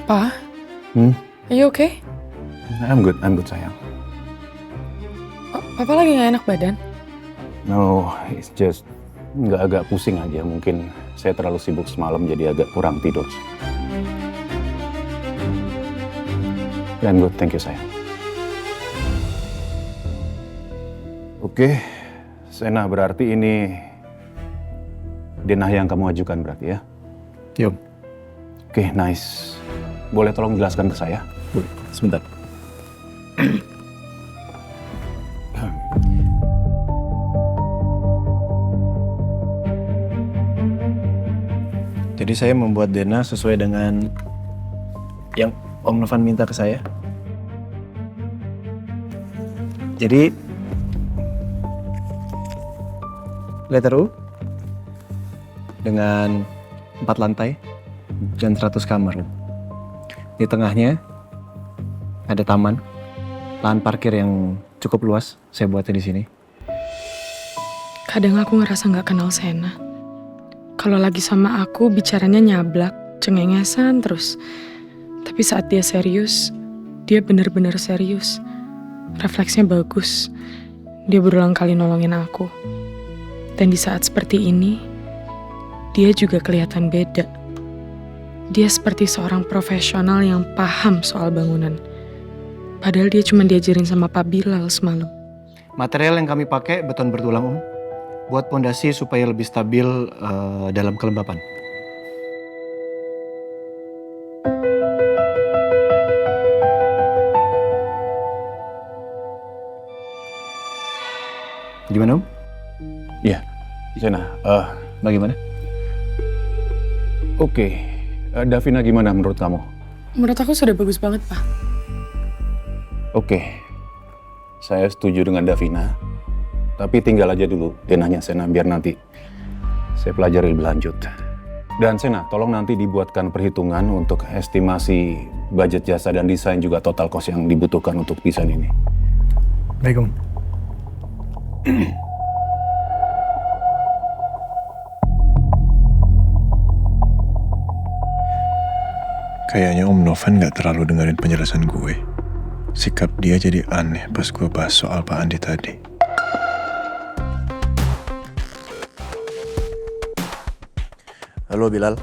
Pa, Hmm? are you okay? I'm good sayang. Oh, Papa lagi gak enak badan? No, it's just agak pusing aja. Mungkin saya terlalu sibuk semalam jadi agak kurang tidur. I'm good, thank you sayang. Oke, Sena, berarti ini denah yang kamu ajukan berarti ya? Yom. Oke, nice. Boleh tolong jelaskan ke saya? Boleh, sebentar. Jadi saya membuat denah sesuai dengan yang Om Novan minta ke saya. Jadi letter U dengan 4 lantai dan 100 kamar. Di tengahnya ada taman, lahan parkir yang cukup luas. Saya buatnya di sini. Kadang aku ngerasa gak kenal Sena. Kalau lagi sama aku bicaranya nyablak, cengengesan terus. Tapi saat dia serius, dia bener-bener serius. Refleksnya bagus. Dia berulang kali nolongin aku. Dan di saat seperti ini, dia juga kelihatan beda. Dia seperti seorang profesional yang paham soal bangunan. Padahal dia cuma diajarin sama Pak Bilal semalam. Material yang kami pakai beton bertulang, Om. Buat pondasi supaya lebih stabil dalam kelembapan. Gimana, Om? Iya, Sena. Bagaimana? Oke, Davina gimana menurut kamu? Menurut aku sudah bagus banget, Pak. Oke, saya setuju dengan Davina. Tapi tinggal aja dulu denahnya Sena, biar nanti saya pelajari lebih lanjut. Dan Sena, tolong nanti dibuatkan perhitungan untuk estimasi budget jasa dan desain juga total cost yang dibutuhkan untuk desain ini. Baik, Om. Kayaknya Om Novan gak terlalu dengerin penjelasan gue. Sikap dia jadi aneh pas gue bahas soal Pak Andi tadi. Halo Bilal.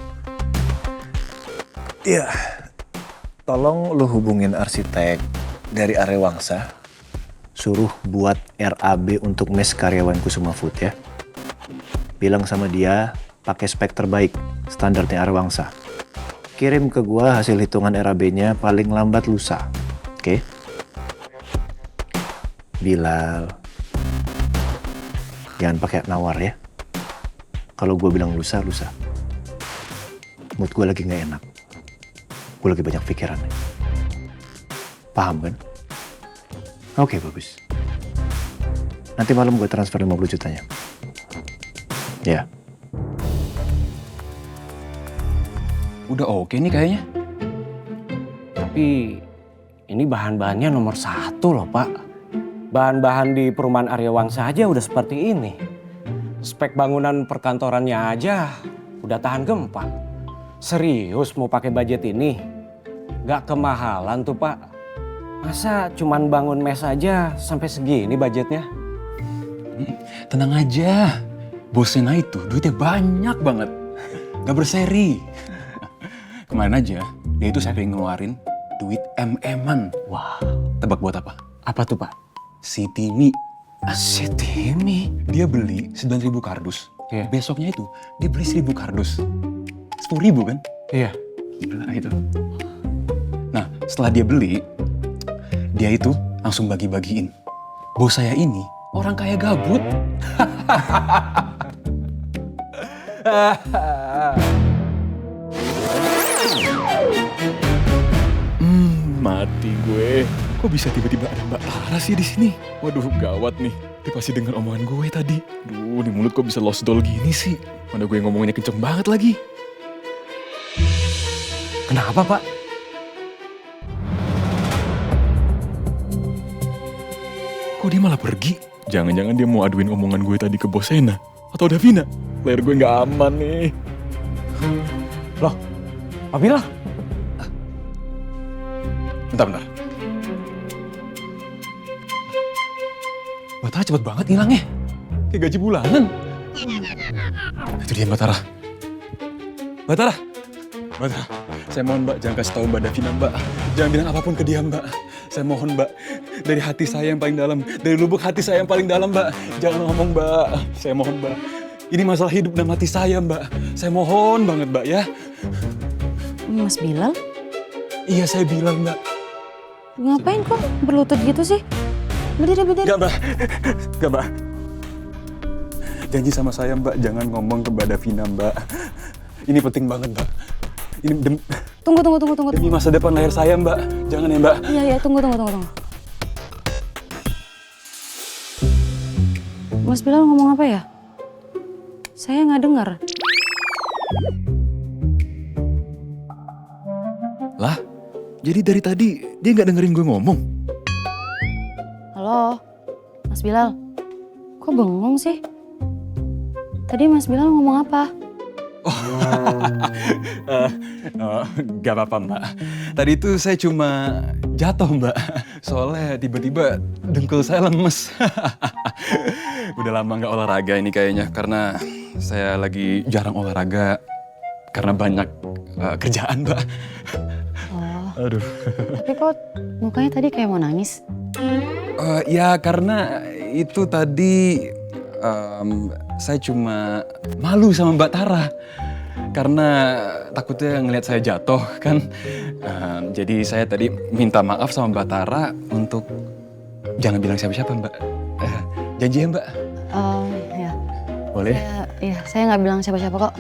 Iya. Tolong lu hubungin arsitek dari Arewangsa. Suruh buat RAB untuk mes karyawanku Kusuma Food ya. Bilang sama dia pakai spek terbaik, standarnya Arewangsa. Kirim ke gua hasil hitungan RAB-nya paling lambat lusa. Oke? Bilal. Jangan pakai nawar ya. Kalau gua bilang lusa, lusa. Mood gue lagi gak enak. Gue lagi banyak pikiran. Paham kan? Oke, bagus. Nanti malam gue transfer 50 jutanya. Ya. Udah oke nih kayaknya. Tapi ini bahan-bahannya nomor 1 loh, Pak. Bahan-bahan di perumahan Aryawangsa aja udah seperti ini. Spek bangunan perkantorannya aja udah tahan gempa. Serius mau pakai budget ini? Gak kemahalan tuh, Pak. Masa cuman bangun mes aja sampai segini budgetnya? Tenang aja, bos Sena itu duitnya banyak banget. Gak berseri. Kemarin aja, dia itu sampai ngeluarin duit MM-an. Wah, Tebak buat apa? apa tuh, Pak? Si Timi. Si Timi. Dia beli 9.000 kardus. Iya. Besoknya itu, dia beli 1.000 kardus. 10.000 kan? Iya. Gila itu. Nah, setelah dia beli, dia itu langsung bagi-bagiin. Bos saya ini orang kaya gabut. Mati gue. Kok bisa tiba-tiba ada Mbak Laras sih di sini? Waduh, gawat nih. Dia pasti denger omongan gue tadi. Duh, di mulut kok bisa lost doll gini sih? Mana gue ngomonginnya kenceng banget lagi. Kenapa, Pak? Kok dia malah pergi? Jangan-jangan dia mau aduin omongan gue tadi ke bos Sena atau Davina. Layar gue nggak aman nih. Loh, Pak Bilal? Bentar. Batara cepet banget ngilangnya. Kayak gaji bulanan. Itu dia Batara. Batara. Saya mohon Mbak, jangan kasih tahu Mbak Davina Mbak. Jangan bilang apapun ke dia Mbak. Saya mohon Mbak, dari hati saya yang paling dalam, dari lubuk hati saya yang paling dalam Mbak. Jangan ngomong Mbak, saya mohon Mbak. Ini masalah hidup dan mati saya Mbak. Saya mohon banget Mbak ya. Mas Bilal? Iya saya bilang Mbak. Ngapain kok berlutut gitu sih? Berdiri. Gak Mbak. Janji sama saya Mbak, jangan ngomong ke Mbak Davina Mbak. Ini penting banget Mbak. Ini Tunggu. demi masa depan lahir saya Mbak. Jangan ya Mbak. Iya, tunggu. Mas Bilal ngomong apa ya? Saya nggak dengar. Lah, jadi dari tadi dia nggak dengerin gue ngomong? Halo, Mas Bilal. Kok bengong sih? Tadi Mas Bilal ngomong apa? Gak apa-apa Mbak. Tadi itu saya cuma jatuh Mbak. Soalnya tiba-tiba dengkul saya lemes. Udah lama nggak olahraga ini kayaknya. Karena saya lagi jarang olahraga. Karena banyak kerjaan Mbak. Oh, Aduh. tapi kok mukanya tadi kayak mau nangis? Ya karena itu tadi saya cuma malu sama Mbak Tara. Karena takutnya ngelihat saya jatuh kan. Jadi saya tadi minta maaf sama Mbak Tara untuk jangan bilang siapa-siapa Mbak. Janji ya Mbak? Ya. Boleh? Saya nggak bilang siapa-siapa kok.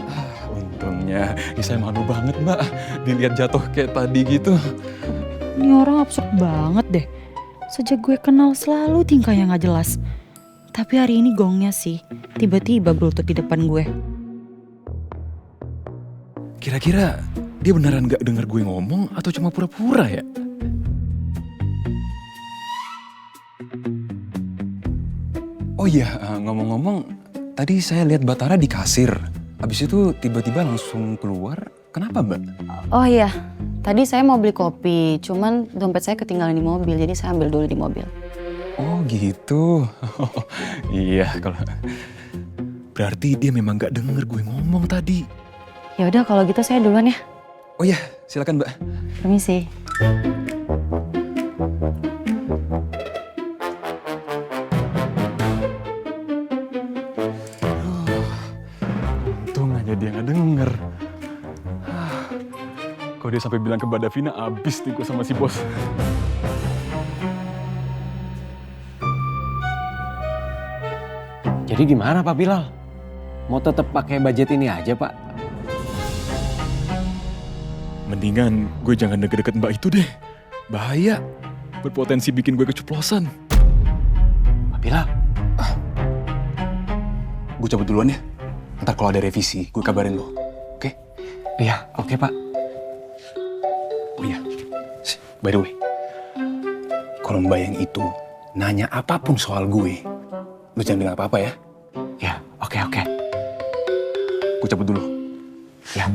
Untungnya, saya malu banget Mbak. Dilihat jatuh kayak tadi gitu. Ini orang absurd banget deh. Sejak gue kenal selalu tingkahnya nggak jelas. Tapi hari ini gongnya sih, tiba-tiba berlutut di depan gue. Kira-kira dia beneran gak denger gue ngomong atau cuma pura-pura ya? Oh iya, ngomong-ngomong, tadi saya lihat Mbak Tara di kasir. Habis itu tiba-tiba langsung keluar. Kenapa Mbak? Oh iya, tadi saya mau beli kopi, cuman dompet saya ketinggalan di mobil, jadi saya ambil dulu di mobil. Oh gitu. Iya, kalau berarti dia memang gak denger gue ngomong tadi. Ya udah kalau gitu saya duluan ya. Oh iya, silakan Mbak. Permisi. Untung aja dia gak denger. Kalau dia sampai bilang ke Mbak Davina, abis nih gue sama si bos. Jadi gimana Pak Bilal? Mau tetap pakai budget ini aja Pak? Mendingan gue jangan deket-deket Mbak itu deh. Bahaya. Berpotensi bikin gue keceplosan. Pak Bilal? Gue cabut duluan ya. Ntar kalau ada revisi, gue kabarin lo. Oke? Iya, oke Pak. Oh iya. By the way. Kalau Mbak yang itu nanya apapun soal gue, lo jangan bilang apa-apa ya. Ya, oke. Gue cabut dulu. Ya.